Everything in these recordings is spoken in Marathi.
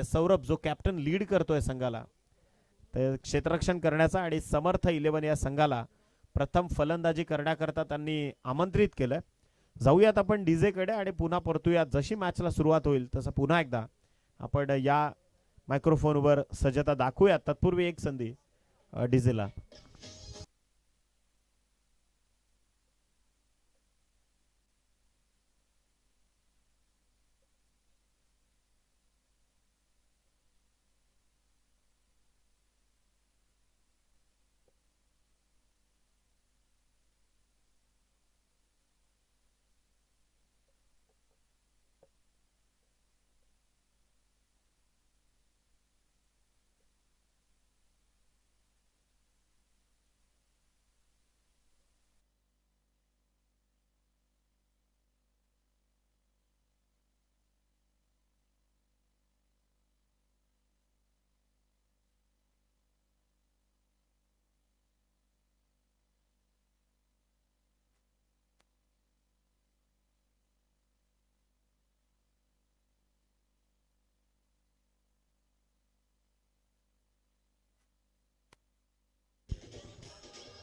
सौरभ जो कॅप्टन लीड करतोय संघाला, तर क्षेत्ररक्षण करण्याचा आणि समर्थ 11 या संघाला प्रथम फलंदाजी करण्याकरता त्यांनी आमंत्रित केलं. जाऊयात आपण डीजे कडे आणि पुन्हा परतूयात. जशी मॅचला सुरुवात होईल तसं पुन्हा एकदा आपण या मायक्रोफोनवर सज्जता दाखवूयात. तत्पूर्वी एक संधी डीजेला.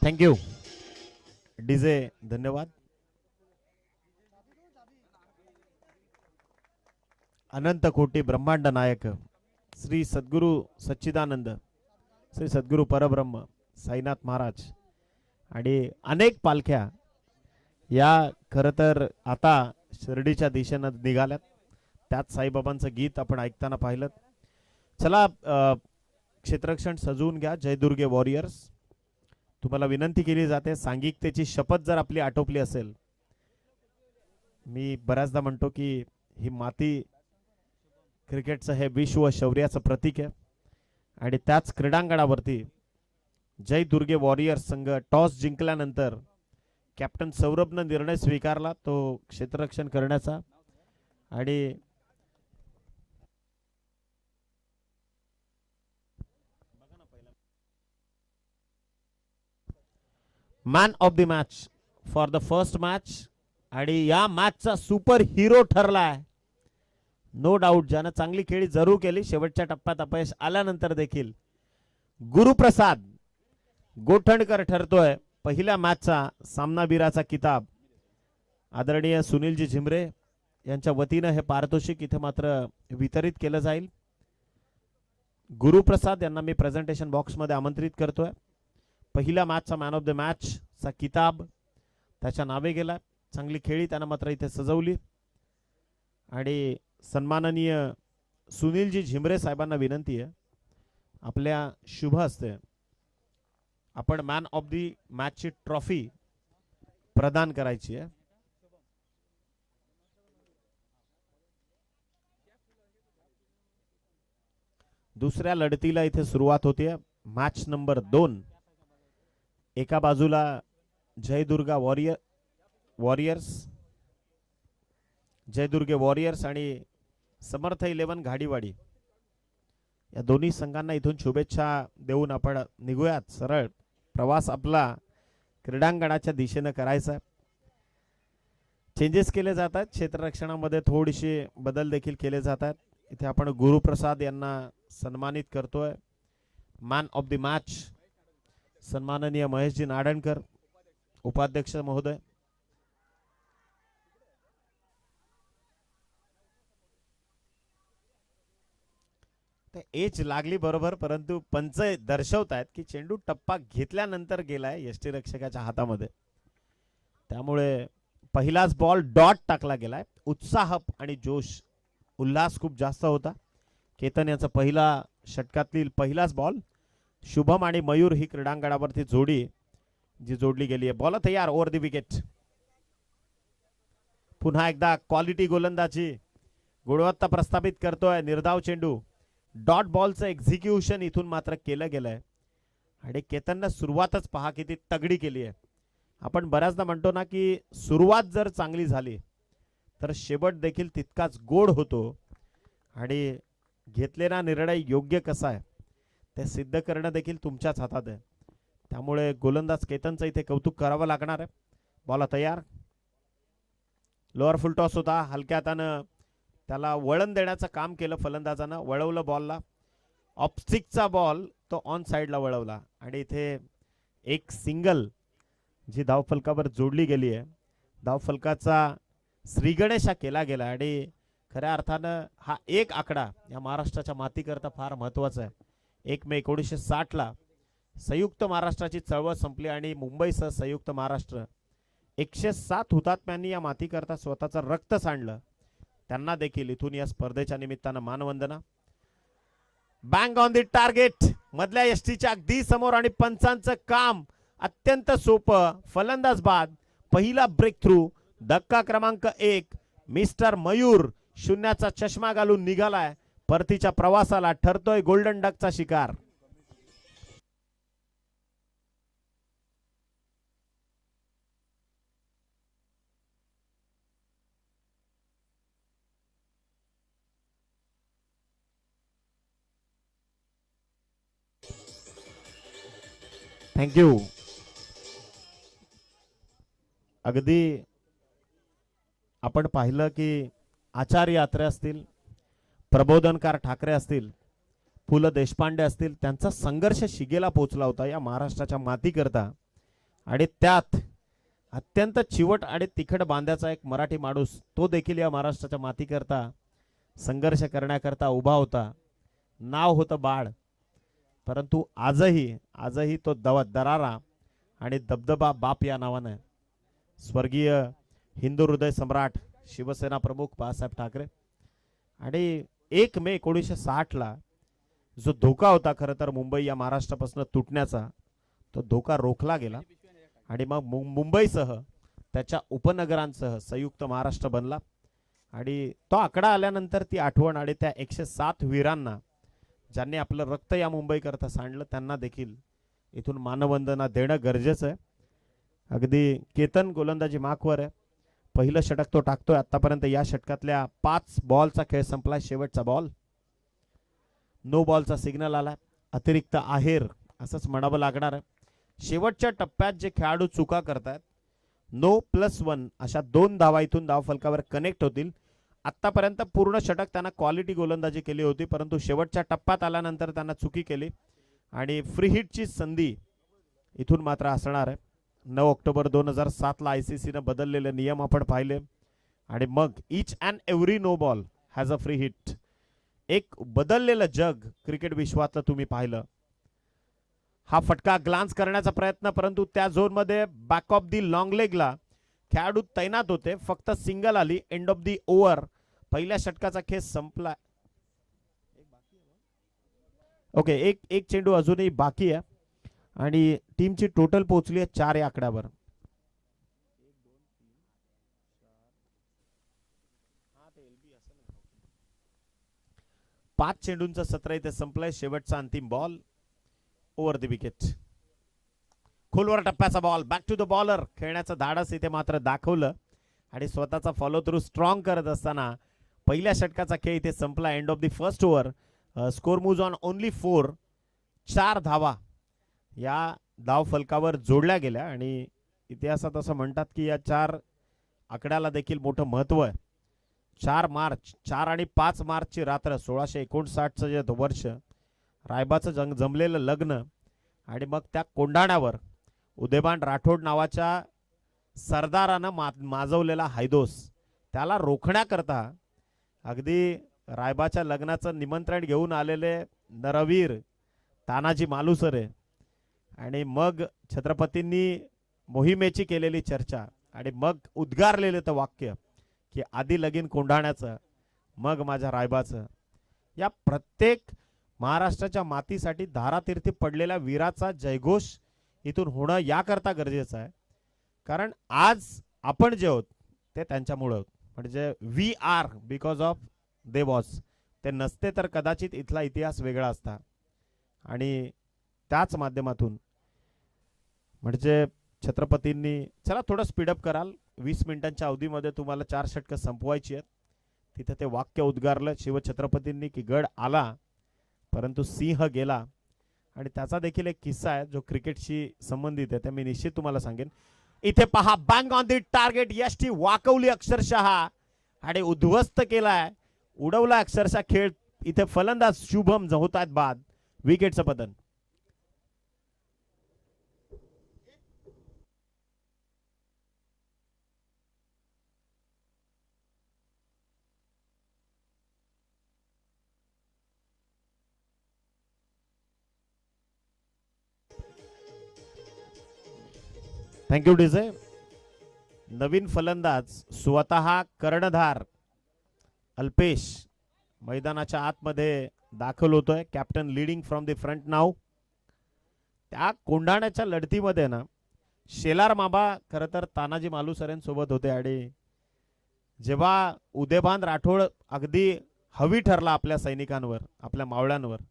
थँक्यू डीजे, धन्यवाद. अनंत कोटी ब्रह्मांड नायक श्री सद्गुरु सच्चिदानंद, श्री सद्गुरु परब्रह्म साईनाथ महाराज आणि अनेक पालख्या या खरं तर आता शिर्डीच्या दिशेनं निघाल्यात. त्यात साईबाबांचं गीत आपण ऐकताना पाहिलं. चला क्षेत्ररक्षण सजवून घ्या. जयदुर्गे वॉरियर्स, तुम्हाला विनंती केली जाते, सांघिकतेची शपथ जर आपली आटोपली असेल. मी बऱ्याचदा म्हणतो की ही माती क्रिकेटचं हे विश्व शौर्याचं प्रतीक आहे आणि त्याच क्रीडांगणावरती जयदुर्गे वॉरियर्स संघ टॉस जिंकल्यानंतर कॅप्टन सौरभनं निर्णय स्वीकारला तो क्षेत्ररक्षण करण्याचा. आणि man of the match for the first match आणि या मॅचचा सुपर हिरो ठरलाय नो डाऊट, ज्यानं चांगली खेळी जरूर केली. शेवटच्या टप्प्यात अपयश आल्यानंतर देखील गुरुप्रसाद गोठणकर ठरतोय पहिल्या मॅचचा सामनावीराचा किताब. आदरणीय सुनीलजी झिमरे यांच्या वतीनं हे पारितोषिक इथे मात्र वितरित केलं जाईल. गुरुप्रसाद यांना मी प्रेझेंटेशन बॉक्समध्ये आमंत्रित करतोय. पहिल्या मॅचचा मॅन ऑफ द मॅचचा किताब त्याच्या नावे गेला. चांगली खेळी त्यानं मात्र इथे सजवली. आणि सन्माननीय सुनीलजी झिमरे साहेबांना विनंती आहे, आपल्या शुभ हस्ते आपण मॅन ऑफ द मॅचची ट्रॉफी प्रदान करायची आहे. दुसऱ्या लढतीला इथे सुरुवात होते. Match number 2. एका बाजूला जयदुर्गा वॉरियर्स, जयदुर्गे वॉरियर्स आणि समर्थ 11 घाडीवाडी, या दोन्ही संघांना इथून शुभेच्छा देऊन आपण निघूयात. सरळ प्रवास आपला क्रीडांगणाच्या दिशेनं करायचा. चेंजेस केले जातात क्षेत्ररक्षणामध्ये, थोडेसे बदल देखील केले जातात. इथे आपण गुरुप्रसाद यांना सन्मानित करतोय. मॅन ऑफ द मॅच सन्माननीय महेशजी नाडणकर उपाध्यक्ष महोदय. एज लागली बरोबर, परंतु पंच दर्शवतायत की चेंडू टप्पा घेतल्यानंतर गेलाय यष्टीरक्षकाच्या हातामध्ये, त्यामुळे पहिलाच बॉल डॉट टाकला गेलाय. उत्साह आणि जोश, उल्हास खूप जास्त होता. केतन याचा पहिला षटकातील पहिलाच बॉल. शुभम आणि मयूर ही क्रीडांगणावरती जोडी जी जोडली गेली आहे. बॉल तयार ओव्हर द विकेट. पुन्हा एकदा क्वालिटी गोलंदाजी, गुणवत्ता प्रस्थापित करतोय निर्धाव चेंडू. डॉट बॉलचं एक्झिक्युशन इथून मात्र केलं गेलंय आणि केतननं सुरुवातच पहा किती तगडी केली आहे. आपण बऱ्याचदा म्हणतो ना की सुरुवात जर चांगली झाली तर शेवट देखील तितकाच गोड होतो आणि घेतलेला निर्णय योग्य कसा आहे ते सिद्ध करणं देखील तुमच्याच हातात आहे. त्यामुळे गोलंदाज केतनचं इथे कौतुक करावं लागणार आहे. बॉल तयार. लोअर फुल टॉस होता, हलक्या हातानं त्याला वळण देण्याचं काम केलं फलंदाजानं, वळवलं बॉलला. ऑफस्टिकचा बॉल तो ऑन साइडला वळवला आणि इथे एक सिंगल जी धावफलकावर जोडली गेली आहे. धावफलकाचा श्रीगणेश हा केला गेला आणि खऱ्या अर्थानं हा एक आकडा या महाराष्ट्राच्या मातीकरता फार महत्वाचा आहे. 1 मे 1960ला संयुक्त महाराष्ट्राची चळवळ संपली आणि मुंबईसह संयुक्त महाराष्ट्र 107 हुतात्म्यांनी या मातीकरता स्वतःचं रक्त सांडलं. त्यांना देखील इथून या स्पर्धेच्या निमित्तानं मानवंदना. बँग ऑन द टार्गेट मधल्या यष्टीच्या अगदी समोर आणि पंचांचं काम अत्यंत सोपं. फलंदाज बाद, पहिला ब्रेक थ्रू. धक्का क्रमांक 1. मिस्टर मयूर शून्याचा चष्मा घालून निघालाय. परतीच्या प्रवासाला ठरतोय गोल्डन डकचा शिकार. थँक्यू. अगदी आपण पाहिलं की आचार्य यात्रे असतील, प्रबोधनकार ठाकरे असतील, पु ल देशपांडे असतील, त्यांचा संघर्ष शिगेला पोहोचला होता या महाराष्ट्राच्या मातीकरता. आणि त्यात अत्यंत चिवट आणि तिखट बांध्याचा एक मराठी माणूस तो देखील या महाराष्ट्राच्या मातीकरता संघर्ष करण्याकरता उभा होता. नाव होतं बाळ. परंतु आजही तो दरारा आणि दबदबा बाप या नावानं स्वर्गीय हिंदू हृदय सम्राट शिवसेना प्रमुख बाळासाहेब ठाकरे. आणि 1 मे 1960ला जो धोका होता खरं तर मुंबई या महाराष्ट्रापासून तुटण्याचा, तो धोका रोखला गेला आणि मग मुंबईसह त्याच्या उपनगरांसह संयुक्त महाराष्ट्र बनला. आणि तो आकडा आल्यानंतर ती आठवण आणि त्या 107 वीरांना ज्यांनी आपलं रक्त या मुंबईकरता सांडलं त्यांना देखील इथून मानवंदना देणं गरजेचं आहे. अगदी केतन गोलंदाजी मार्कवर आहे. पहिलं षटक तो टाकतोय. आतापर्यंत या षटकातल्या 5 बॉलचा खेळ संपला. शेवटचा बॉल नो बॉलचा सिग्नल आला. अतिरिक्त आहेर असंच म्हणावं लागणार आहे. शेवटच्या टप्प्यात जे खेळाडू चुका करतात, नो +1 अशा 2 धावा इथून धावफलकावर कनेक्ट होतील. आतापर्यंत पूर्ण षटक त्यांना क्वालिटी गोलंदाजी केली होती, परंतु शेवटच्या टप्प्यात आल्यानंतर त्यांना चुकी केली आणि फ्री हिटची संधी इथून मात्र असणार आहे. 9 ऑक्टोबर 2007ला ICCनं बदललेले नियम आपण पाहिले आणि मग each and every no ball has a free hit. एक बदललेलं जग क्रिकेट विश्वातलं तुम्ही पाहिलं. हा फटका ग्लान्स करण्याचा प्रयत्न, परंतु त्या झोनमध्ये बॅक ऑफ दी लॉंग लेगला खेळाडू तैनात होते. फक्त सिंगल आली. End of the over. पहिल्या षटकाचा खेळ संपला. ओके, एक चेंडू अजूनही बाकी आहे आणि टीमची टोटल पोहोचली आहे 4 या आकड्यावर. पाच चेंडूंचं सत्र इथे संपलंय. शेवटचा अंतिम बॉल ओव्हर द विकेट. खोलवर टप्प्याचा ball. Back to the bowler. खेळण्याचं धाडस इथे मात्र दाखवलं आणि स्वतःचा फॉलो थ्रू स्ट्रॉंग करत असताना पहिल्या षटकाचा खेळ इथे संपला. End of the first over. Score moves on only 4. 4 धावा या धाव फलकावर जोडल्या गेल्या आणि इतिहासात असं म्हणतात की या 4 आकड्याला देखील मोठं महत्व आहे. 4 मार्च 4 आणि 5 मार्चची रात्र 1659चं जे वर्ष, रायबाचं जमलेलं लग्न आणि मग त्या कोंढाण्यावर उदयभान राठोड नावाच्या सरदारानं माजवलेला हैदोस, त्याला रोखण्याकरता अगदी रायबाच्या लग्नाचं निमंत्रण घेऊन आलेले नरवीर तानाजी मालुसरे आणि मग छत्रपतींनी मोहिमेची केलेली चर्चा आणि मग उद्गारलेलं तर वाक्य की आधी लगीन कोंढाण्याचं मग माझ्या रायबाचं. या प्रत्येक महाराष्ट्राच्या मातीसाठी धारातीर्थी पडलेल्या वीराचा जयघोष इथून होणं याकरता गरजेचं आहे. कारण आज आपण जे आहोत ते त्यांच्यामुळे आहोत. म्हणजे we are because of they was. ते नसते तर कदाचित इथला इतिहास वेगळा असता. आणि त्याच माध्यमातून म्हणजे छत्रपतींनी, चला थोडं स्पीडअप कराल, 20 मिनिटांच्या अवधीमध्ये तुम्हाला 4 षटकं संपवायची आहेत. तिथे ते वाक्य उद्गारलं शिवछत्रपतींनी की गड आला परंतु सिंह गेला. आणि त्याचा देखील एक किस्सा आहे जो क्रिकेटशी संबंधित आहे, ते मी निश्चित तुम्हाला सांगेन. इथे पहा, बँग ऑन दी टार्गेट. यष्टी वाकवली अक्षरशः आणि उद्ध्वस्त केलाय उडवला अक्षरशः खेळ. इथे फलंदाज शुभम होत आहेत बाद. विकेटचं पतन. Thank you DJ. नवीन फलंदाज स्वतः कर्णधार अल्पेश मैदानाच्या आतमध्ये दाखल होतोय. Captain leading from the front नाव. त्या कोंढाण्याच्या लढतीमध्ये ना शेलार मामा खरं तर तानाजी मालुसरेंसोबत होते आणि जेव्हा उदयभान राठोड अगदी हवी ठरला आपल्या सैनिकांवर, आपल्या मावळ्यांवर,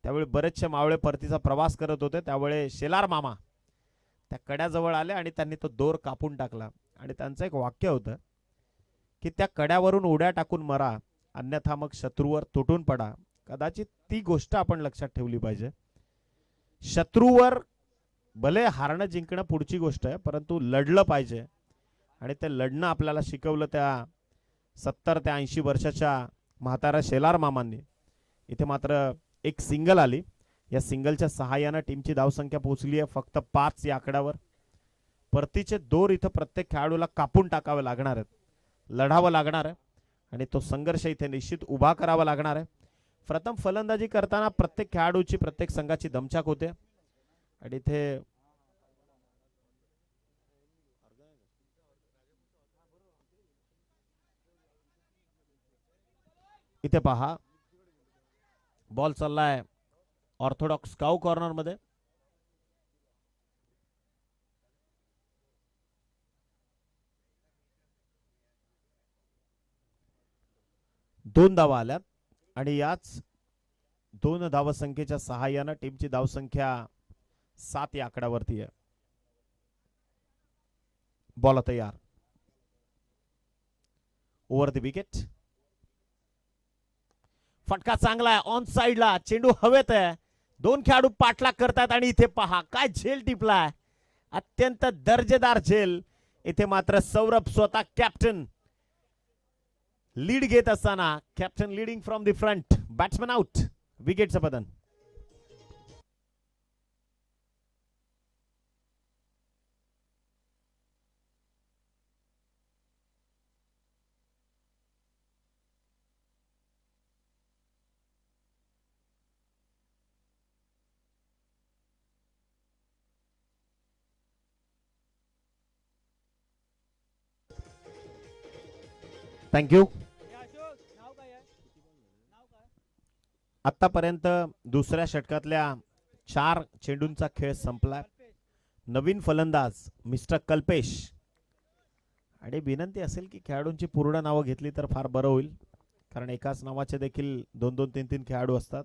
त्यावेळी बरेचसे मावळे परतीचा प्रवास करत होते. त्यावेळी शेलार मामा त्या कड्याजवळ आले आणि त्यांनी तो दोर कापून टाकला. आणि त्यांचं एक वाक्य होतं की त्या कड्यावरून उड्या टाकून मरा, अन्यथा मग शत्रूवर तुटून पडा. कदाचित ती गोष्ट आपण लक्षात ठेवली पाहिजे. शत्रूवर भले हारणं जिंकणं पुढची गोष्ट आहे, परंतु लढलं पाहिजे. आणि ते लढणं आपल्याला शिकवलं त्या 70 ते 80 वर्षाच्या म्हातारा शेलार मामांनी. इथे मात्र एक सिंगल आली. या सिंगलच्या सहाय्यानं टीमची धावसंख्या पोहोचली आहे फक्त 5 या आकड्यावर. परतीचे दोर इथं प्रत्येक खेळाडूला कापून टाकावे लागणार आहेत, लढावं लागणार आहे आणि तो संघर्ष इथे निश्चित उभा करावा लागणार आहे. प्रथम फलंदाजी करताना प्रत्येक खेळाडूची, प्रत्येक संघाची दमछाक होते. आणि इथे पहा बॉल चाललाय ऑर्थोडॉक्स काऊ कॉर्नर मध्ये. दोन धावा आल्यात आणि याच 2 धावसंख्येच्या सहाय्यानं टीमची धावसंख्या 7 या आकड्यावरती आहे. बॉल तयार. Over the wicket. फटका चांगला आहे ऑन साइडला. चेंडू हवेत आहे. 2 खेळाडू पाठलाग करतात आणि इथे पहा काय झेल टिपलाय. अत्यंत दर्जेदार झेल. इथे मात्र सौरभ स्वतः कॅप्टन लीड घेत असताना, captain leading from the front. Batsman out. विकेटचं पतन. थँक्यू. आतापर्यंत दुसऱ्या षटकातल्या 4 चेंडूंचा खेळ संपलाय. नवीन फलंदाज मिस्टर कल्पेश. आणि विनंती असेल की खेळाडूंची पूर्ण नावं घेतली तर फार बरं होईल, कारण एकाच नावाचे देखील 2-2, 3-3 खेळाडू असतात.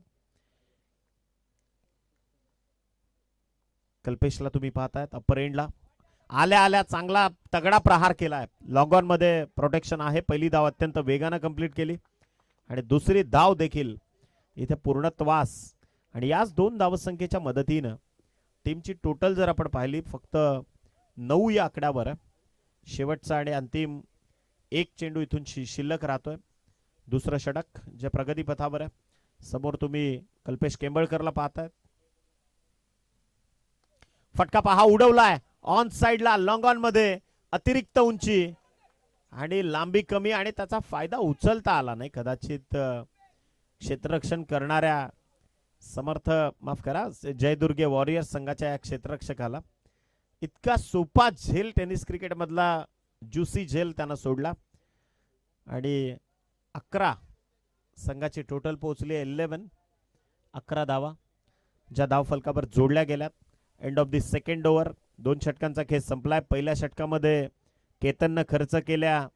कल्पेशला तुम्ही पाहतायत अपर एंडला. आल्या आल्या चांगला तगडा प्रहार केलाय. लॉंग ऑन मध्ये प्रोटेक्शन आहे. पहिली धाव अत्यंत वेगानं कंप्लीट केली आणि दुसरी धाव देखील इथे पूर्णत्वास. आणि याच 2 धावसंख्येच्या मदतीनं टीमची टोटल जर आपण पाहिली फक्त 9 या आकड्यावर आहे. शेवटचा आणि अंतिम 1 चेंडू इथून शिल्लक राहतोय. दुसरं षटक जे प्रगतीपथावर आहे. समोर तुम्ही कल्पेश केंबळकरला पाहतायत. फटका पहा उडवलाय ऑन साइडला. लॉंग ऑन मध्ये अतिरिक्त उंची आणि लांबी कमी आणि त्याचा फायदा उचलता आला नाही. कदाचित क्षेत्ररक्षण करणाऱ्या समर्थ, माफ करा, जयदुर्गे वॉरियर्स संघाच्या या क्षेत्ररक्षकाला इतका सोपा झेल टेनिस क्रिकेट मधला ज्युसी झेल त्यानं सोडला. आणि 11 संघाची टोटल पोहोचली 11. 11 धावा ज्या धावफलकावर जोडल्या गेल्यात. End of the second over. 2 षटकांचा खेळ संपलाय. पहिल्या षटकामध्ये केतननं खर्च केल्या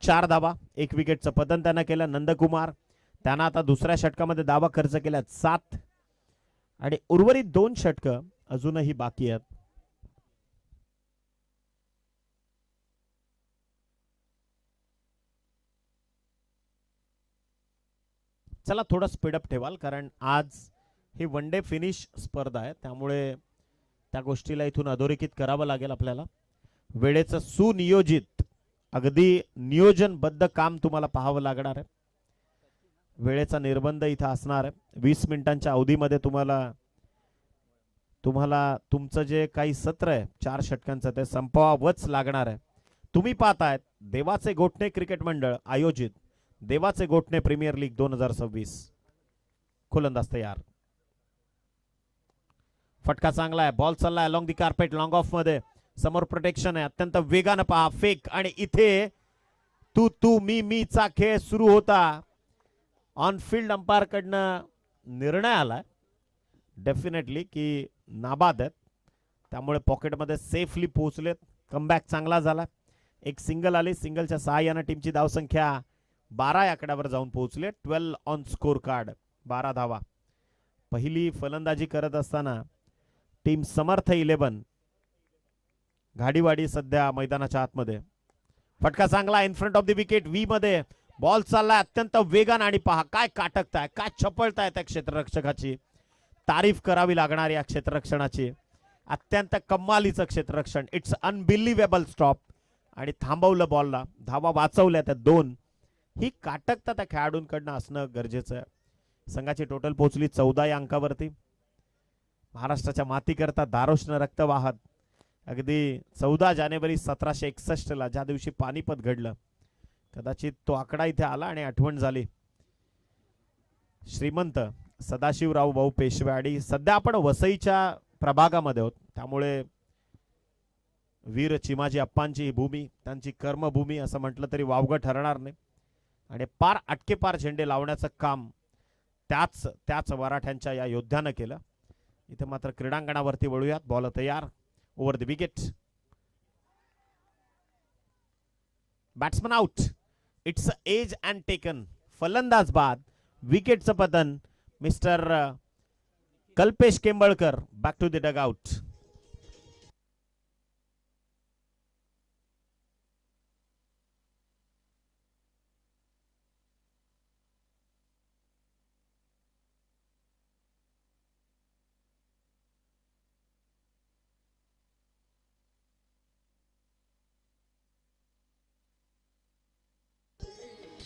4 धावा. 1 विकेटचं पतन त्यानं केलं. नंदकुमार त्यानं आता दुसऱ्या षटकामध्ये धावा खर्च केल्या 7. आणि उर्वरित 2 षटकं अजूनही बाकी आहेत. चला थोडं स्पीडअप ठेवाल, कारण आज ही वन डे फिनिश स्पर्धा आहे, त्यामुळे त्या गोष्टीला इथून अधोरेखित करावं लागेल आपल्याला. वेळेचं सुनियोजित, अगदी नियोजनबद्ध काम तुम्हाला पाहावं लागणार आहे. वेळेचा निर्बंध इथं असणार आहे. 20 मिनिटांच्या अवधीमध्ये तुम्हाला तुमचं जे काही सत्र आहे 4 षटकांचं ते संपवावंच लागणार आहे. तुम्ही पाहतायत देवाचे गोठणे क्रिकेट मंडळ आयोजित देवाचे गोठणे प्रीमियर लीग 2026. गोलंदाज तयार. फटका चांगला आहे. बॉल चाललाय along the carpet long of मध्ये. समोर प्रोटेक्शन आहे. अत्यंत वेगानं पहा फेक आणि इथे तू तू मी चा खेळ सुरू होता. ऑन फील्ड अंपायर कडनं निर्णय आलाय डेफिनेटली की नाबाद आहेत, त्यामुळे पॉकेटमध्ये सेफली पोहोचलेत. कमबॅक चांगला झाला. एक सिंगल आली. सिंगलच्या सहाय्यानं टीमची धावसंख्या 12 या आकड्यावर जाऊन पोहोचले. 12 ऑन स्कोर कार्ड. 12 धावा. पहिली फलंदाजी करत असताना टीम समर्थ 11 घाडीवाडी सध्या मैदानाच्या आतमध्ये. फटका चांगला in front of the wicket. V मध्ये बॉल चाललाय अत्यंत वेगानं आणि पहा काय काटकताय, काय चपळताय त्या क्षेत्ररक्षकाची. तारीफ करावी लागणार या क्षेत्ररक्षणाची. अत्यंत कमालीचं क्षेत्ररक्षण. इट्स अनबिलिव्हेबल स्टॉप आणि थांबवलं बॉलला. धावा वाचवल्या त्या 2. ही काटकता त्या खेळाडूंकडनं असणं गरजेचं आहे. संघाची टोटल पोहोचली 14 या अंकावरती. महाराष्ट्राच्या मातीकरता दारोष्ण रक्त वाहत अगदी 14 जानेवारी 1761 ला ज्या दिवशी पानिपत घडलं, कदाचित तो आकडा इथे आला आणि आठवण झाली. श्रीमंत सदाशिवराव भाऊ पेशवे. आणि सध्या आपण वसईच्या प्रभागामध्ये आहोत, त्यामुळे वीर चिमाजी अप्पांची ही भूमी, त्यांची कर्मभूमी असं म्हटलं तरी वावगं ठरणार नाही. आणि पार अटके पार झेंडे लावण्याचं काम त्याच मराठ्यांच्या या योद्ध्यानं केलं. इथे मात्र क्रीडांगणावरती वळूयात. बॉल तयार. Over the wicket. Batsman out. It's edge and taken. फलंदाज बाद. विकेटचं पतन. Mister Kalpesh Kembalkar back to the dugout.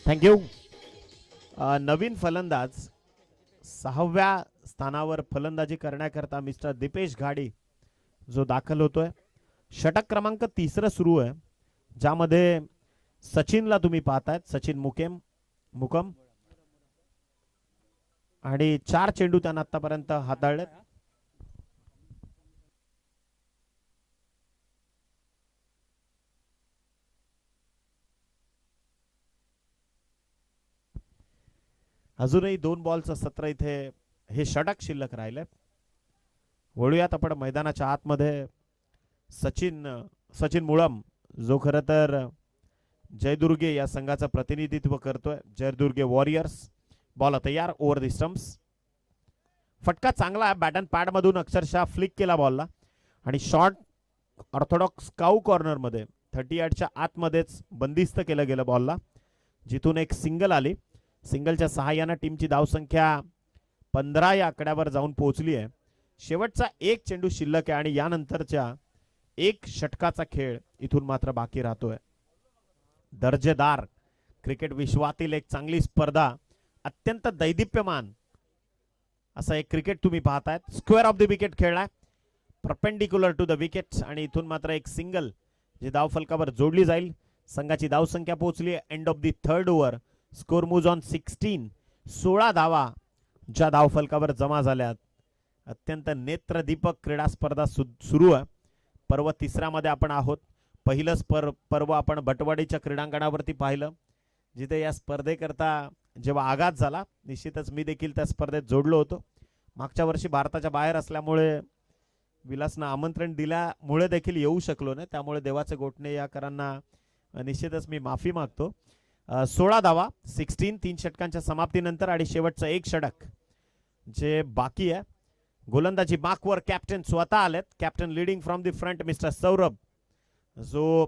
Thank you. नवीन फलंदाज 6व्या स्थानावर फलंदाजी करण्याकरता मिस्टर दीपेश घाडी जो दाखल होतोय. षटक क्रमांक 3 सुरू आहे, ज्यामध्ये सचिनला तुम्ही पाहतायत. सचिन मुकम आणि 4 चेंडू त्यांना आतापर्यंत हाताळलेत. अजूनही 2 बॉलचं सत्र इथे हे षटक शिल्लक राहिले. वळूयात आपण मैदानाच्या आतमध्ये. सचिन मुळम जो खरं तर जयदुर्गे या संघाचं प्रतिनिधित्व करतोय. जयदुर्गे वॉरियर्स. बॉल तयार. Over the stumps. फटका चांगला आहे. बॅट अँड पॅड मधून अक्षरशः फ्लिक केला बॉलला आणि शॉर्ट ऑर्थोडॉक्स काऊ कॉर्नर मध्ये 38च्या आतमध्येच बंदिस्त केलं गेलं बॉलला, जिथून एक सिंगल आली. सिंगलच्या सहाय्यानं टीमची धावसंख्या 15 या आकड्यावर जाऊन पोहोचली आहे. शेवटचा एक चेंडू शिल्लक आहे आणि यानंतरच्या एक षटकाचा खेळ इथून मात्र बाकी राहतोय. दर्जेदार क्रिकेट विश्वातील एक चांगली स्पर्धा, अत्यंत दैदिप्यमान असं एक क्रिकेट तुम्ही पाहतायत. स्क्वेअर ऑफ द विकेट खेळलाय, परपेंडिक्युलर टू द विकेट आणि इथून मात्र एक सिंगल जी धावफलकावर जोडली जाईल. संघाची धावसंख्या पोहोचली end of the 3rd over. Score moves on 16. 16 धावा ज्या धावफलकावर जमा झाल्यात. अत्यंत नेत्रदीपक क्रीडा स्पर्धा सुरू आहे. पर्व 3ऱ्या मध्ये आपण आहोत. पहिलंच पर्व आपण बटवाडीच्या क्रीडांगणावरती पाहिलं, जिथे या स्पर्धेकरता जेव्हा आघात झाला, निश्चितच मी देखील त्या स्पर्धेत जोडलो होतो. मागच्या वर्षी भारताच्या बाहेर असल्यामुळे विलासनं आमंत्रण दिल्यामुळे देखील येऊ शकलो नाही, त्यामुळे देवाचे गोठणे या करांना निश्चितच मी माफी मागतो. 16 धावा 16 3 षटकांच्या समाप्तीनंतर आणि शेवटचं एक षटक जे बाकी आहे. गोलंदाजी मार्कवर कॅप्टन स्वतः आलेत. Captain leading from the front mister Saurabh, जो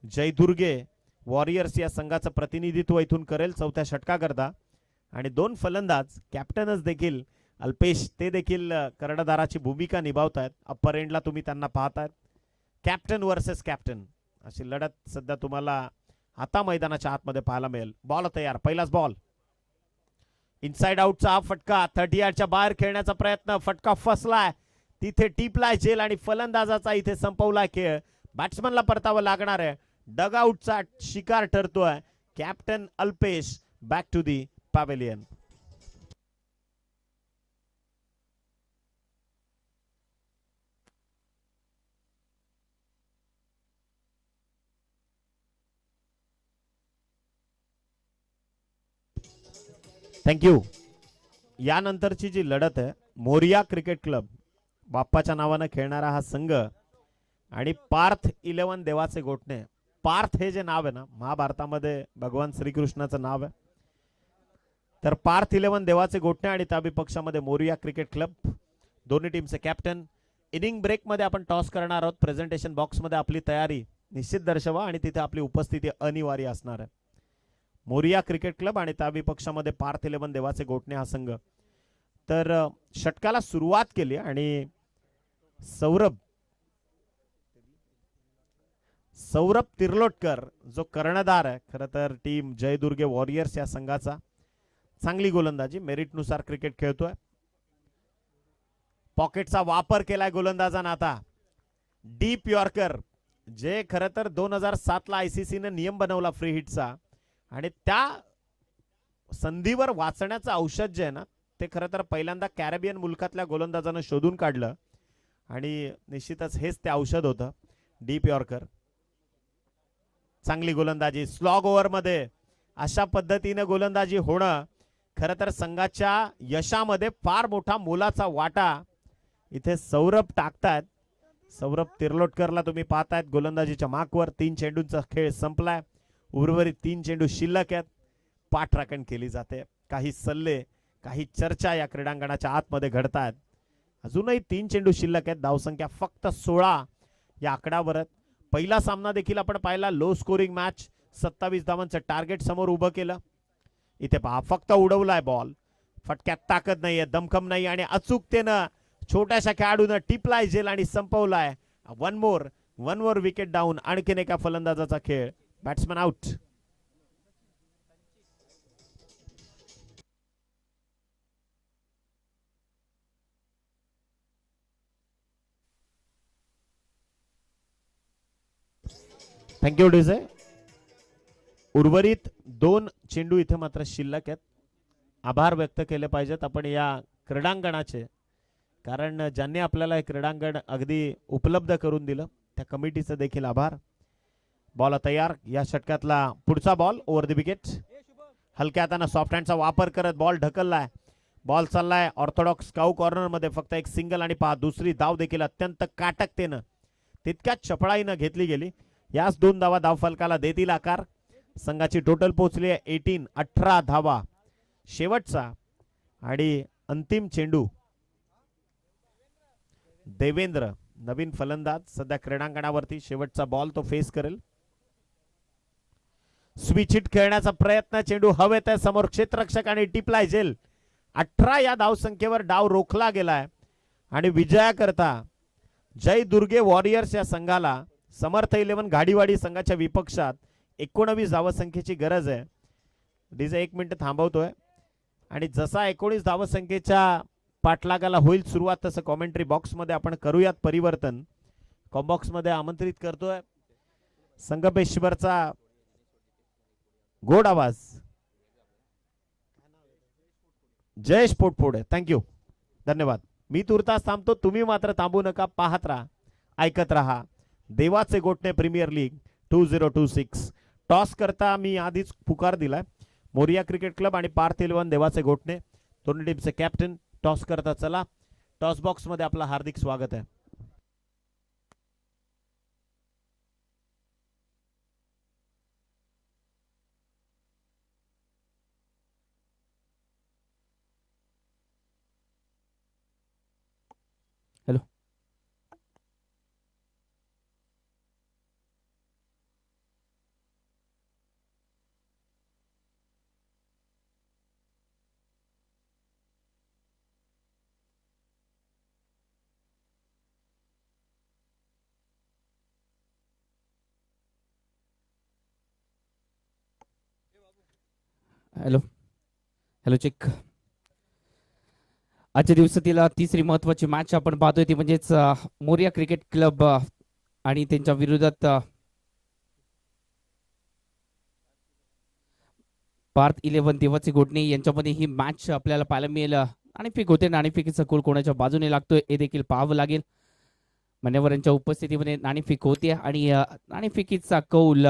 जयदुर्गे वॉरियर्स या संघाचं प्रतिनिधित्व इथून करेल 4थ्या षटकाकरता. आणि 2 फलंदाज कॅप्टनच देखील अल्पेश, ते देखील कर्णधाराची भूमिका निभावतायत. अप्पर एंडला तुम्ही त्यांना पाहतायत. कॅप्टन वर्सेस कॅप्टन अशी लढत सध्या तुम्हाला आता मैदानाच्या आतमध्ये पाहायला मिळेल. बॉल तयार. पहिलाच बॉल. इनसाइड आउटचा हा फटका 30 यार्डच्या बाहेर खेळण्याचा प्रयत्न, फटका फसलाय तिथे, टिपलाय झेल आणि फलंदाजाचा इथे संपवलाय खेळ. बॅट्समनला परतावं लागणार आहे. डग आउटचा शिकार ठरतोय captain Alpesh. Back to the pavilion. Thank you. यानंतरची जी लढत आहे, मोरिया क्रिकेट क्लब बाप्पाच्या नावानं खेळणारा हा संघ आणि पार्थ 11 देवाचे गोठणे. पार्थ हे जे नाव आहे ना, महाभारतामध्ये भगवान श्रीकृष्णाचं नाव आहे. तर पार्थ 11 देवाचे गोठणे आणि त्या विपक्षामध्ये मोरिया क्रिकेट क्लब. दोन्ही टीमचे कॅप्टन. इनिंग ब्रेक मध्ये आपण टॉस करणार आहोत. प्रेझेंटेशन बॉक्स मध्ये आपली तयारी निश्चित दर्शवा आणि तिथे आपली उपस्थिती अनिवार्य असणार आहे. मोरिया क्रिकेट क्लब आणि त्या विपक्षामध्ये पार्थ 11 देवाचे गोठणे हा संघ. तर षटकाला सुरुवात केली आणि सौरभ तिर्लोटकर जो कर्णधार आहे, खरं तर टीम जयदुर्गे वॉरियर्स या संघाचा, चांगली गोलंदाजी, मेरिटनुसार क्रिकेट खेळतोय. पॉकेटचा वापर केलाय गोलंदाजानं आता. डीप यॉर्कर, जे खरं तर 2007 ला आयसीसीने नियम बनवला फ्री हिटचा, आणि त्या संधीवर वाचण्याचं औषध जे आहे ना, ते खरं तर पहिल्यांदा कॅरेबियन मुलकातल्या गोलंदाजानं शोधून काढलं आणि निश्चितच हेच ते औषध होतं, डीप यॉर्कर. चांगली गोलंदाजी स्लॉग ओव्हर मध्ये अशा पद्धतीने गोलंदाजी होणं खरं तर संघाच्या यशामध्ये फार मोठा मोलाचा वाटा इथे सौरभ टाकतायत. सौरभ तिर्लोटकरला तुम्ही पाहतायत गोलंदाजीच्या मार्कवर. 3 चेंडूंचा खेळ संपलाय. उर्वरित 3 चेंडू शिल्लक आहेत. पाठराखण केली जाते. काही सल्ले, काही चर्चा या क्रीडांगणाच्या आतमध्ये घडतायत. अजूनही 3 चेंडू शिल्लक आहेत. धावसंख्या फक्त 16 या आकड्यावर. पहिला सामना देखील आपण पाहिला, लो स्कोरिंग मॅच. 27 धावांचं टार्गेट समोर उभं केलं. इथे पहा, फक्त उडवलाय बॉल. फटक्यात ताकद नाहीये, दमखम नाही आणि अचूकतेनं छोट्याशा खेळाडूनं टिपलाय झेल आणि संपवलाय. One more wicket down. आणखीन एका फलंदाजाचा खेळ. Batsman out. Thank you DJ. उर्वरित 2 चेंडू इथे मात्र शिल्लक आहेत. आभार व्यक्त केले पाहिजेत आपण या क्रीडांगणाचे, कारण ज्यांनी आपल्याला हे क्रीडांगण अगदी उपलब्ध करून दिलं त्या कमिटीचं देखील आभार. बॉल तयार. या षटकातला पुढचा बॉल ओव्हर द विकेट. हलक्या हाताने सॉफ्ट हँडचा वापर करत बॉल ढकललाय. बॉल चाललाय ऑर्थोडॉक्स काऊ कॉर्नर मध्ये. फक्त एक सिंगल आणि पहा दुसरी धाव देखील अत्यंत काटकतेनं तितक्याच चपळाईनं घेतली गेली. याच 2 धावा धावफलकाला देतील आकार. संघाची टोटल पोहोचली आहे 18 धावा. शेवटचा आणि अंतिम चेंडू. देवेंद्र नवीन फलंदाज सध्या क्रीडांगणावरती. शेवटचा बॉल तो फेस करेल. स्विच हिट खेळण्याचा प्रयत्न. चेंडू हवेत आहे समोर क्षेत्ररक्षक आणि टिपलाय झेल. 18 या धावसंख्येवर डाव रोखला गेलाय आणि विजयाकरता जय दुर्गे वॉरियर्स या संघाला समर्थ 11 गाडीवाडी संघाच्या विपक्षात 19 धावसंख्येची गरज आहे. डीजे 1 मिनिट थांबवतोय आणि जसा 19 धावसंख्येच्या पाठलागाला होईल सुरुवात, तसं कॉमेंट्री बॉक्स मध्ये आपण करूयात परिवर्तन. कॉम्बॉक्स मध्ये आमंत्रित करतोय संगमेश्वरचा गोड आवाज जयेश पोटपोडे. थँक्यू, धन्यवाद. मी तुर्तास थांबतो, तुम्ही मात्र थांबू नका. पाहत राहा, ऐकत राहा देवाचे गोठणे प्रीमियर लीग 2026. टॉस करता मी आधीच पुकार दिलाय. मोरिया क्रिकेट क्लब आणि पार्थ 11 देवाचे गोठणे दोन्ही टीमचे कॅप्टन टॉस करता. चला, टॉस बॉक्स मध्ये आपलं हार्दिक स्वागत आहे. हॅलो. हॅलो. Hello check. आजच्या दिवसातील तिसरी महत्वाची मॅच आपण पाहतोय ती म्हणजेच मोरिया क्रिकेट क्लब आणि त्यांच्या विरोधात पार्थ 11 देवाचे घोटणे यांच्यामध्ये ही मॅच आपल्याला पाहायला मिळेल. नाणेफेक होते, नाणेफेकीचा कौल कोणाच्या बाजूने लागतोय हे देखील पाहावं लागेल. मान्यवरांच्या उपस्थितीमध्ये नाणेफेक होते आणि नाणेफेकीचा कौल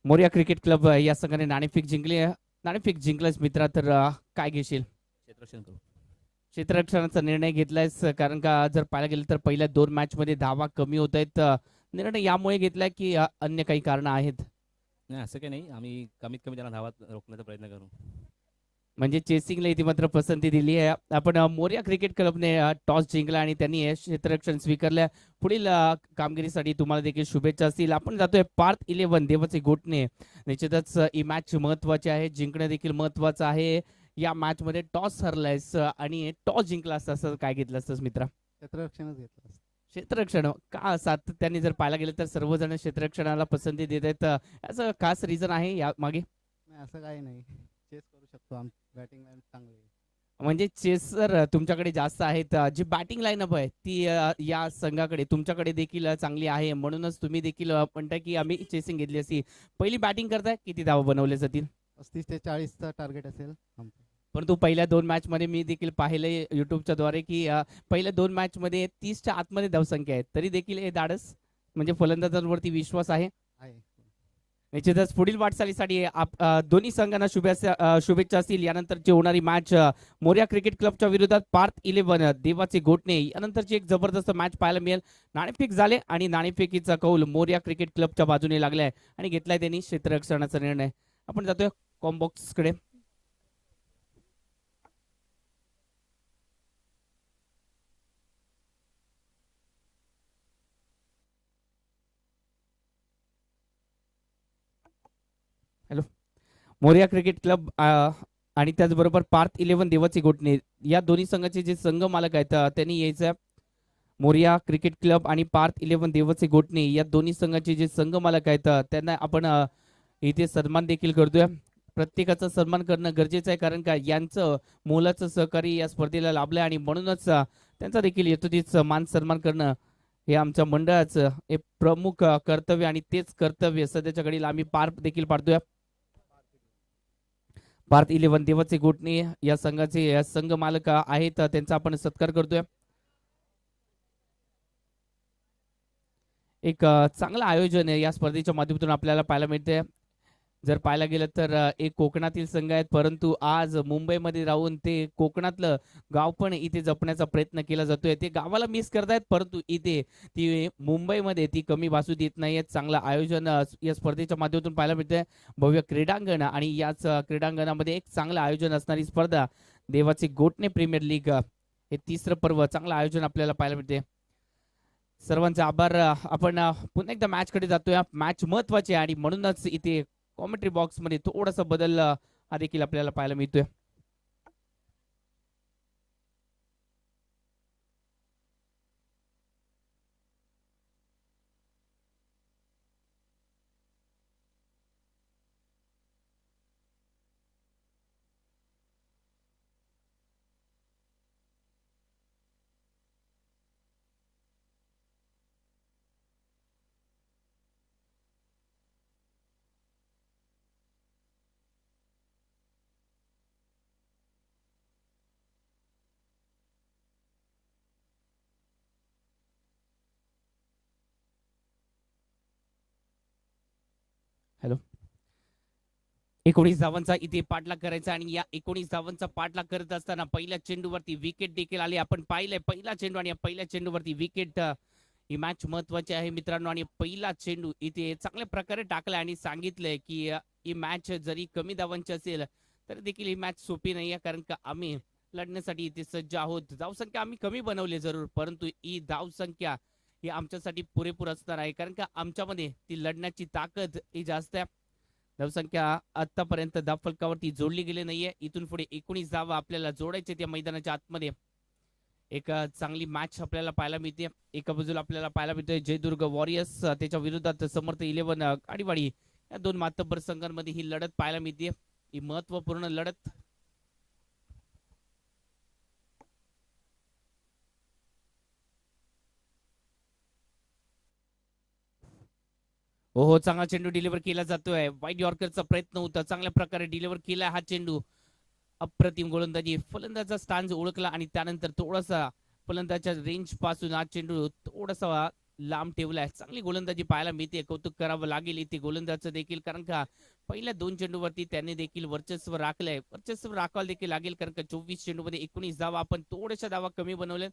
मोरिया क्रिकेट क्लब या संघाने नाणेफेक जिंकली. नाणेफेक जिंकलाच मित्रा, तर काय घेशील? क्षेत्ररक्षणाचा निर्णय घेतलायस, कारण का जर पाहायला गेलं तर पहिल्या 2 मॅच मध्ये धावा कमी होत आहेत. निर्णय यामुळे घेतलाय की अन्य काही कारण आहेत? नाही, असं काही नाही. आम्ही कमीत कमी त्यांना धावा रोखण्याचा प्रयत्न करू. म्हणजे चेसिंगला इथे मात्र पसंती दिली आहे. आपण मोरिया क्रिकेट क्लबने टॉस जिंकला आणि त्यांनी क्षेत्ररक्षण स्वीकारलं. पुढील कामगिरीसाठी तुम्हाला देखील शुभेच्छा असतील. आपण जातोय पार्थ 11 देवाचे घोटणे. निश्चितच ही मॅच महत्वाची आहे, जिंकणं देखील महत्वाचं आहे. या मॅच मध्ये टॉस हरलायस आणि टॉस जिंकला असं काय घेतलं असतंस मित्रा? क्षेत्ररक्षणच घेतलं. क्षेत्ररक्षण का? सातत्याने जर पाहायला गेलं तर सर्वजण क्षेत्ररक्षणाला पसंती देत आहेत. असं खास रिझन आहे या मागे? नाही, असं काही नाही. चेस करू शकतो. आम बॅटिंग लाईन चांगली आहे. म्हणजे चेसर तुमच्याकडे जास्त आहेत. जी बॅटिंग लाईनअप आहे ती या संघाकडे तुमच्याकडे देखील चांगली आहे, म्हणूनच तुम्ही देखील म्हणताय की आम्ही चेसिंग घेतली असती. पहिली बॅटिंग करताय, किती धावा बनवले जातील? 35 ते 40चा टार्गेट असेल आमचं. परंतु पहिल्या 2 मॅच मध्ये मी देखील पाहिलंय युट्यूबच्या द्वारे की पहिल्या 2 मॅच मध्ये 30च्या आतमध्ये धावसंख्या आहे, तरी देखील हे धाडस म्हणजे फलंदाजांवरती विश्वास आहे. निश्चितच पुढील वाटचालीसाठी दोन्ही संघांना शुभेच्छा असतील. यानंतरची होणारी मॅच मोरिया क्रिकेट क्लबच्या विरोधात पार्थ 11 देवाचे घोटणे, यानंतरची एक जबरदस्त मॅच पाहायला मिळेल. नाणेफेक झाले आणि नाणेफेकीचा कौल मोरिया क्रिकेट क्लबच्या बाजूने लागलाय आणि घेतलाय त्यांनी क्षेत्ररक्षणाचा निर्णय. आपण जातोय कॉम्बॉक्स कडे. हॅलो. मोरिया क्रिकेट क्लब आणि त्याचबरोबर पार्थ 11 देवाचे घोटणे या दोन्ही संघाचे जे संघ मालक आहेत त्यांनी यायचं. मोरिया क्रिकेट क्लब आणि पार्थ 11 देवाचे घोटणे या दोन्ही संघाचे जे संघ मालक आहेत त्यांना आपण इथे सन्मान देखील करतोय. प्रत्येकाचा सन्मान करणं गरजेचं आहे, कारण का यांचं मोलाचं सहकार्य या स्पर्धेला लाभलंय आणि म्हणूनच त्यांचा देखील यथोचित मान सन्मान करणं हे आमच्या मंडळाचं एक प्रमुख कर्तव्य आणि तेच कर्तव्य सध्याच्या घडीला आम्ही पार देखील पाडतोय. पार्थ 11 देवाचे घोटणे या संघाचे संघ मालक आहेत, त्यांचा आपण सत्कार करतोय. एक चांगलं आयोजन या स्पर्धेच्या माध्यमातून आपल्याला पाहायला मिळते. जर पाहायला गेलं तर एक कोकणातील संघ आहेत, परंतु आज मुंबईमध्ये राहून ते कोकणातलं गाव पण इथे जपण्याचा प्रयत्न केला जातोय. ते गावाला मिस करतायत, परंतु इथे ती मुंबईमध्ये ती कमी भासू देत नाहीये. चांगलं आयोजन या स्पर्धेच्या माध्यमातून पाहायला मिळतंय. भव्य क्रीडांगण आणि याच क्रीडांगणामध्ये एक चांगलं आयोजन असणारी स्पर्धा देवाचे घोटणे प्रीमियर लीग हे तिसरं पर्व चांगलं आयोजन आपल्याला पाहायला मिळते. सर्वांचे आभार. आपण पुन्हा एकदा मॅच कडे जातोय. मॅच महत्वाची आहे आणि म्हणूनच इथे कॉमेंट्री बॉक्स मध्ये थोडासा बदल हा देखील आपल्याला पाहायला मिळतोय. हॅलो. 19 धावांचा इथे पाठलाग करायचा आणि या 19 धावांचा पाठलाग करत असताना पहिल्या चेंडूवरती विकेट देखील आली. आपण पाहिलंय पहिला चेंडू आणि या पहिल्या चेंडूवरती विकेट. ही मॅच महत्वाची आहे मित्रांनो आणि पहिला चेंडू इथे चांगल्या प्रकारे टाकलाय आणि सांगितलंय की ही मॅच जरी कमी धावांची असेल तर देखील ही मॅच सोपी नाही आहे, कारण का आम्ही लढण्यासाठी इथे सज्ज आहोत. धावसंख्या आम्ही कमी बनवली जरूर, परंतु ही धावसंख्या ही आमच्यासाठी पुरेपूर असणार आहे, कारण का आमच्यामध्ये ती लढण्याची ताकद ही जास्त आहे. धावसंख्या आतापर्यंत धाव फलकावरती जोडली गेली नाहीये. इथून पुढे 19 धावा आपल्याला जोडायचे त्या मैदानाच्या आतमध्ये. एक चांगली मॅच आपल्याला पाहायला मिळते. एका बाजूला आपल्याला पाहायला मिळतोय जयदुर्ग वॉरियर्स, त्याच्या विरोधात समर्थ 11 गाडीवाडी या दोन मातब्बर संघांमध्ये ही लढत पाहायला मिळते, ही महत्वपूर्ण लढत. हो, चांगला चेंडू डिलिव्हर केला जातोय. वाईट यॉर्करचा प्रयत्न होता, चांगल्या प्रकारे डिलिव्हर केला हा चेंडू. अप्रतिम गोलंदाजी, फलंदाजाचा स्थान ओळखला आणि त्यानंतर थोडासा फलंदाजाच्या रेंज पासून हा चेंडू थोडासा लांब ठेवलाय. चांगली गोलंदाजी पाहायला मिळते, कौतुक करावं लागेल इथे गोलंदाजचं देखील, कारण का पहिल्या 2 चेंडूवरती त्यांनी देखील वर्चस्व राखलंय. वर्चस्व राखायला देखील लागेल, कारण का 24 चेंडूमध्ये 19 धावा, आपण थोड्याशा धावा कमी बनवल्यात.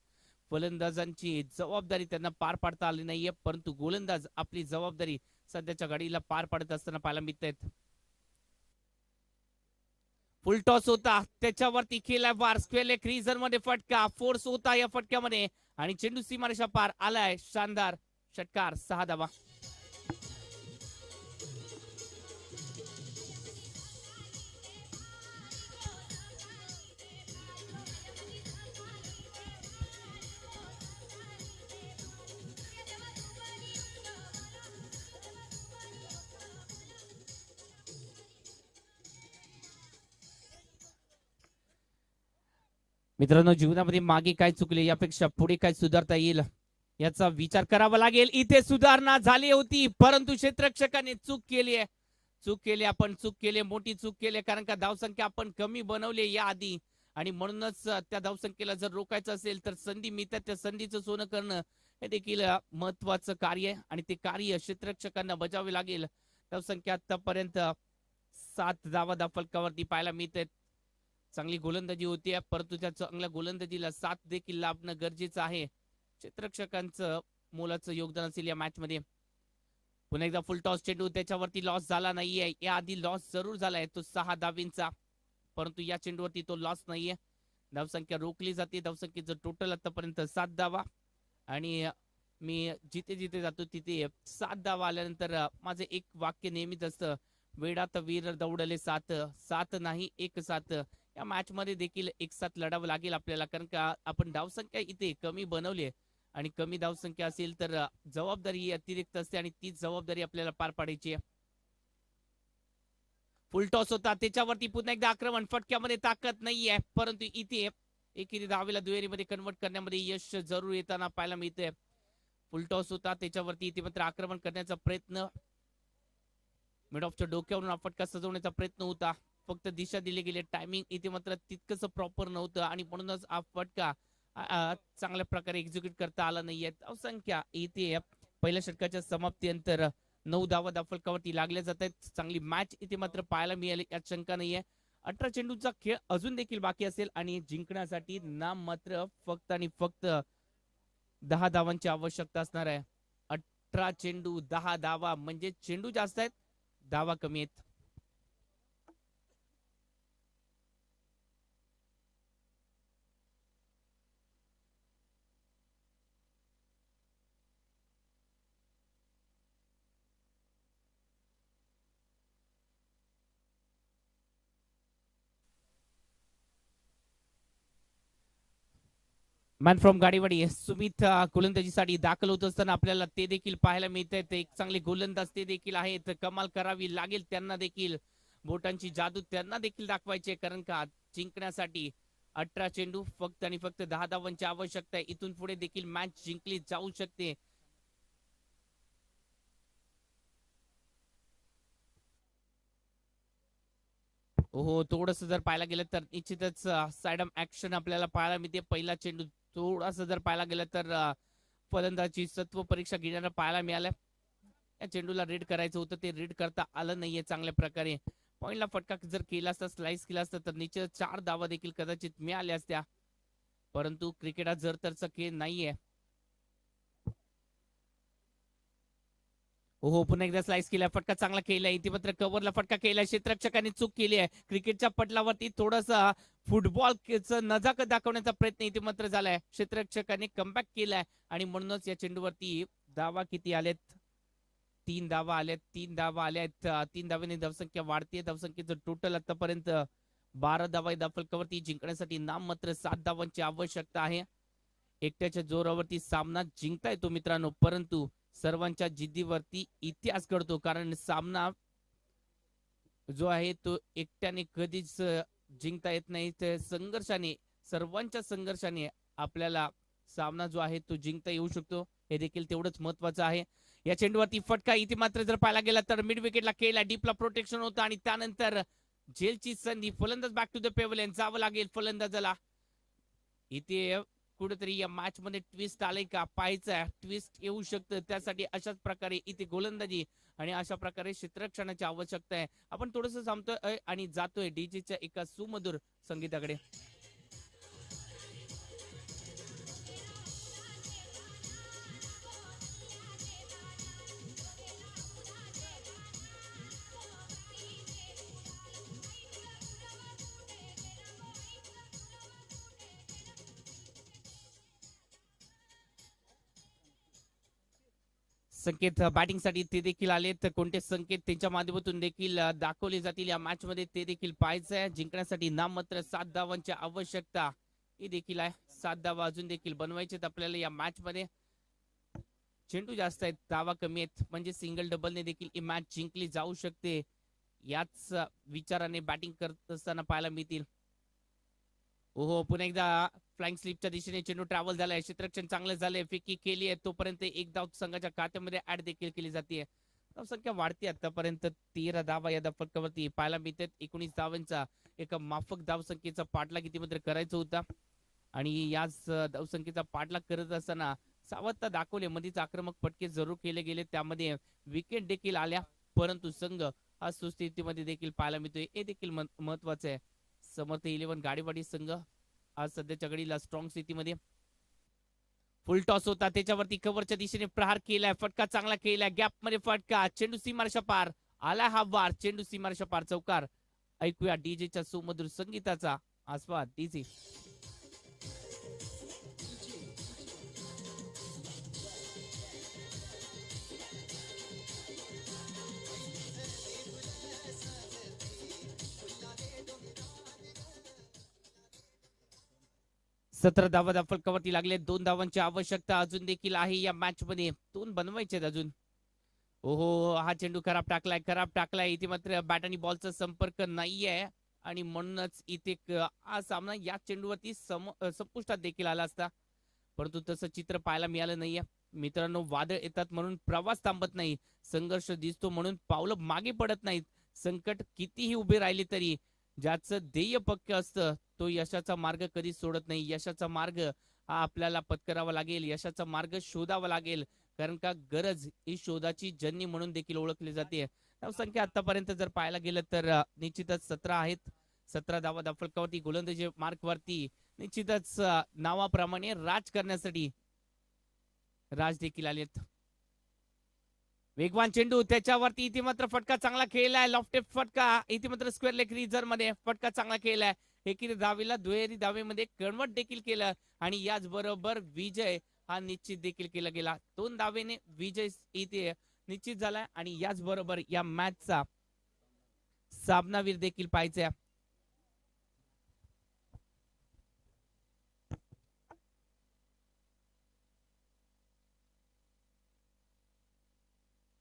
फलंदाजांची जबाबदारी त्यांना पार पाडता आली नाहीये, परंतु गोलंदाज आपली जबाबदारी सध्याच्या घडीला पार पाडत असताना पाहायला मिळत आहेत. फुल टॉस होता, त्याच्यावरती केला वार, स्क्वेअर लेग क्रीजर मध्ये फटका, फोर्स होता या फटक्यामध्ये आणि चेंडू सीमारेषा पार आलाय. शानदार षटकार, 6 धावा. मित्रांनो, जीवनामध्ये मागे काय चुकले यापेक्षा पुढे काय सुधारता येईल याचा विचार करावा लागेल. इथे सुधारणा झाली होती, परंतु क्षेत्ररक्षकाने चूक केली आहे. आपण चूक केली, मोठी चूक केली, कारण का धावसंख्या आपण कमी बनवली या आधी आणि म्हणूनच त्या धावसंख्येला जर रोखायचं असेल तर संधी मिळतात, त्या संधीचं सोनं करणं हे देखील महत्वाचं कार्य आहे आणि ते कार्य क्षेत्ररक्षकांना बजावे लागेल. धावसंख्या आतापर्यंत 7 धावा फलकावरती पाहायला मिळते. चांगली गोलंदाजी होती, परंतु त्या चांगल्या गोलंदाजीला साथ देखील लाभणं गरजेचं आहे. क्षेत्ररक्षकांचं मोलाचं योगदान असेल या मॅच मध्ये. पुन्हा एकदा फुल टॉस चेंडू, त्याच्यावरती लॉस झाला नाहीये. या आधी लॉस जरूर झालाय तो 6 धावींचा, परंतु या चेंडूवरती तो लॉस नाहीये. धावसंख्या रोखली जाते. धावसंख्येचं टोटल आतापर्यंत 7 धावा आणि मी जिथे जिथे जातो तिथे 7 धावा आल्यानंतर माझं एक वाक्य नेहमीच असतं, वेडात वीर दौडले 7, 7 नाही 1 7. या मॅच मध्ये देखील 1 7 लढावं लागेल आपल्याला, कारण का आपण धावसंख्या इथे कमी बनवली आणि कमी धावसंख्या असेल तर जबाबदारी अतिरिक्त असते आणि तीच जबाबदारी आपल्याला पार पाडायची आहे. फुल टॉस होता, त्याच्यावरती पुन्हा एकदा आक्रमण, फटक्यामध्ये ताकद नाहीये, परंतु इथे एकेरी धावेला दुहेरीमध्ये कन्वर्ट करण्यामध्ये यश जरूर येताना पाहायला मिळते. फुल टॉस होता, त्याच्यावरती इथे मात्र आक्रमण करण्याचा प्रयत्न, मिड ऑफच्या डोक्यावरून हा फटका सजवण्याचा प्रयत्न होता, फक्त दिशा दिली गेली. टायमिंग इथे मात्र तितकंच प्रॉपर नव्हतं आणि म्हणूनच हा फटका चांगल्या प्रकारे एक्झिक्यूट करता आला नाहीये. धावसंख्या इथे पहिल्या षटकाच्या समाप्तीनंतर 9 धावा फलकावरती लागल्या जात आहेत. चांगली मॅच इथे मात्र पाहायला मिळाली यात शंका नाहीये. 18 चेंडूचा खेळ अजून देखील बाकी असेल आणि जिंकण्यासाठी नाम मात्र फक्त आणि फक्त 10 धावांची आवश्यकता असणार आहे. 18 चेंडू 10 धावा म्हणजे चेंडू जास्त आहेत, धावा कमी आहेत. मॅन फ्रॉम गाडीवाडी सुमित गोलंदाजीसाठी दाखल होत असताना आपल्याला ते देखील पाहायला मिळत आहेत. एक चांगले गोलंदाज ते देखील आहेत, कमाल करावी लागेल त्यांना देखील, बोटांची जादू त्यांना देखील दाखवायचे, कारण का जिंकण्यासाठी 18 चेंडू फक्त आणि फक्त 10 धावांची आवश्यकता आहे. इथून पुढे देखील मॅच जिंकली जाऊ शकते. हो, थोडस जर पाहायला गेलं तर निश्चितच साइडम ऍक्शन आपल्याला पाहायला मिळते. पहिला चेंडू थोडासा जर पाहायला गेलं तर फलंदाजी सत्व परीक्षा घेण्याला पाहायला मिळालं. या चेंडूला रीड करायचं होतं, ते रीड करता आलं नाहीये चांगल्या प्रकारे. पॉइंटला फटका जर केला असता, स्लाइस केला असता तर निश्चित 4 धावा देखील कदाचित मिळाल्या असत्या, परंतु क्रिकेट हा जर तरचा खेळ नाहीये. हो, पुन्हा एकदा स्लाइस केला, फटका चांगला केलाय. इथे मात्र कव्हरला फटका केलाय, क्षेत्ररक्षकाने चूक केली आहे. क्रिकेटच्या पटलावरती थोडासा फुटबॉलचा नजाकत दाखवण्याचा प्रयत्न इथे मात्र झालाय. क्षेत्ररक्षकाने कमबॅक केलाय आणि म्हणूनच या चेंडूवरती धावा किती आलेत? 3 धावा आल्यात. 3 धावा आल्यात. 3 धावांनी धावसंख्या वाढते. धावसंख्येचं टोटल आतापर्यंत 12 धावा फलकावरती. जिंकण्यासाठी नाम मात्र 7 धावांची आवश्यकता आहे. एकट्याच्या जोरावरती सामना जिंकता येतो मित्रांनो, परंतु सर्वांच्या जिद्दीवरती इतिहास घडतो, कारण सामना जो आहे तो एकट्याने कधीच जिंकता येत नाही. तर संघर्षाने, सर्वांच्या संघर्षाने आपल्याला सामना जो आहे तो जिंकता येऊ शकतो. हे देखील तेवढंच महत्वाचं आहे. या चेंडूवरती फटका इथे मात्र जर पाहायला गेला तर मिड विकेटला केला, डीपला प्रोटेक्शन होतं आणि त्यानंतर झेलची संधी. फलंदाज बॅक टू द पेव्हलियन जावं लागेल फलंदाजाला. इथे कुठेतरी या मॅच मध्ये ट्विस्ट आलंय का पाहायचं, ट्विस्ट येऊ शकतं. त्यासाठी अशाच प्रकारे इथे गोलंदाजी आणि अशा प्रकारे क्षेत्ररक्षणाची आवश्यकता आहे. आपण थोडंसं थांबतोय आणि जातोय डीजेच्या एका सुमधुर संगीताकडे. संकेत बॅटिंगसाठी ते देखील आलेत. कोणते संकेत त्यांच्या माध्यमातून देखील दाखवले जातील या मॅच मध्ये ते देखील पाहायचं आहे. जिंकण्यासाठी नाममात्र 7 धावांची आवश्यकता ही देखील आहे. 7 धावा अजून देखील बनवायचे आपल्याला या मॅच मध्ये. चेंडू जास्त आहेत, धावा कमी आहेत, म्हणजे सिंगल डबलने देखील ही मॅच जिंकली जाऊ शकते. याच विचाराने बॅटिंग करत असताना पाहायला मिळतील. ओहो, पुन्हा एकदा फ्लाइंग स्लिपच्या दिशेने चेंडू ट्रॅव्हल झालाय. क्षेत्ररक्षण चांगलं झालंय, फिकी केली आहे. तोपर्यंत एक धाव संघाच्या खात्यामध्ये ऍड देखील केली जाते. धावसंख्या वाढते. आतापर्यंत 13 धावा या फटकावरती पाहायला मिळतात. 19 धावांचा एका माफक धावसंख्येचा पाठलाग किती मात्र करायचा होता आणि याच धावसंख्येचा पाठलाग करत असताना सावधता दाखवले. मध्येच आक्रमक फटके जरूर केले गेले, त्यामध्ये विकेट देखील आल्या, परंतु संघ हा सुस्थितीमध्ये देखील पाहायला मिळतोय. हे देखील महत्वाचं आहे. समर्थ 11 गाडीवाडी संघ आज सध्याच्या घडीला स्ट्रॉंग स्थितीमध्ये. फुल टॉस होता, त्याच्यावरती कव्हरच्या दिशेने प्रहार केलाय, फटका चांगला केलाय, गॅप मध्ये फटका, चेंडू सीमारेषा पार आला. हा वार चेंडू सीमारेषा पार, चौकार. ऐकूया डीजेच्या सुमधुर संगीताचा आस्वाद. डीजे. सतरा धावा फलकावरती लागले. 2 धावांची आवश्यकता अजून देखील आहे या मॅच मध्ये. 2 बनवायचे अजून. ओहो, हा चेंडू खराब टाकलाय. इथे मात्र बॅट आणि बॉलचा संपर्क नाहीये आणि म्हणूनच इथे हा सामना या चेंडूवरती संपुष्टात देखील आला असता, परंतु तसं चित्र पाहायला मिळालं नाहीये. मित्रांनो, वादळ येतात म्हणून प्रवास थांबत नाही, संघर्ष दिसतो म्हणून पावलं मागे पडत नाहीत. संकट कितीही उभे राहिले तरी ज्याचं ध्येय पक्क असतं तो यशाचा मार्ग कधी सोडत नाही. यशाचा मार्ग हा आपल्याला पत्करावा लागेल, यशाचा मार्ग शोधावा लागेल, कारण का गरज ही शोधाची जननी म्हणून देखील ओळखली जाते. संख्या आतापर्यंत जर पाहायला गेलं तर निश्चितच 17 आहेत. 17 धावा फलकावरती गोलंदाजी मार्क वरती निश्चितच नावाप्रमाणे राज करण्यासाठी राज देखील आलेत. वेगवान चेंडू, त्याच्यावरती इथे मात्र फटका चांगला खेळलाय, लॉफ्टेड फटका. इथे मात्र स्क्वेअर लेग रिझर्व मध्ये फटका चांगला खेळलाय. एकेरी धावेला दुहेरी धावेमध्ये कन्वर्ट देखील केलं आणि याच बरोबर विजय हा निश्चित देखील केला गेला. 2 धावेने विजय इथे निश्चित झालाय आणि याच बरोबर या मॅचचा सामनावीर देखील पाहायचा.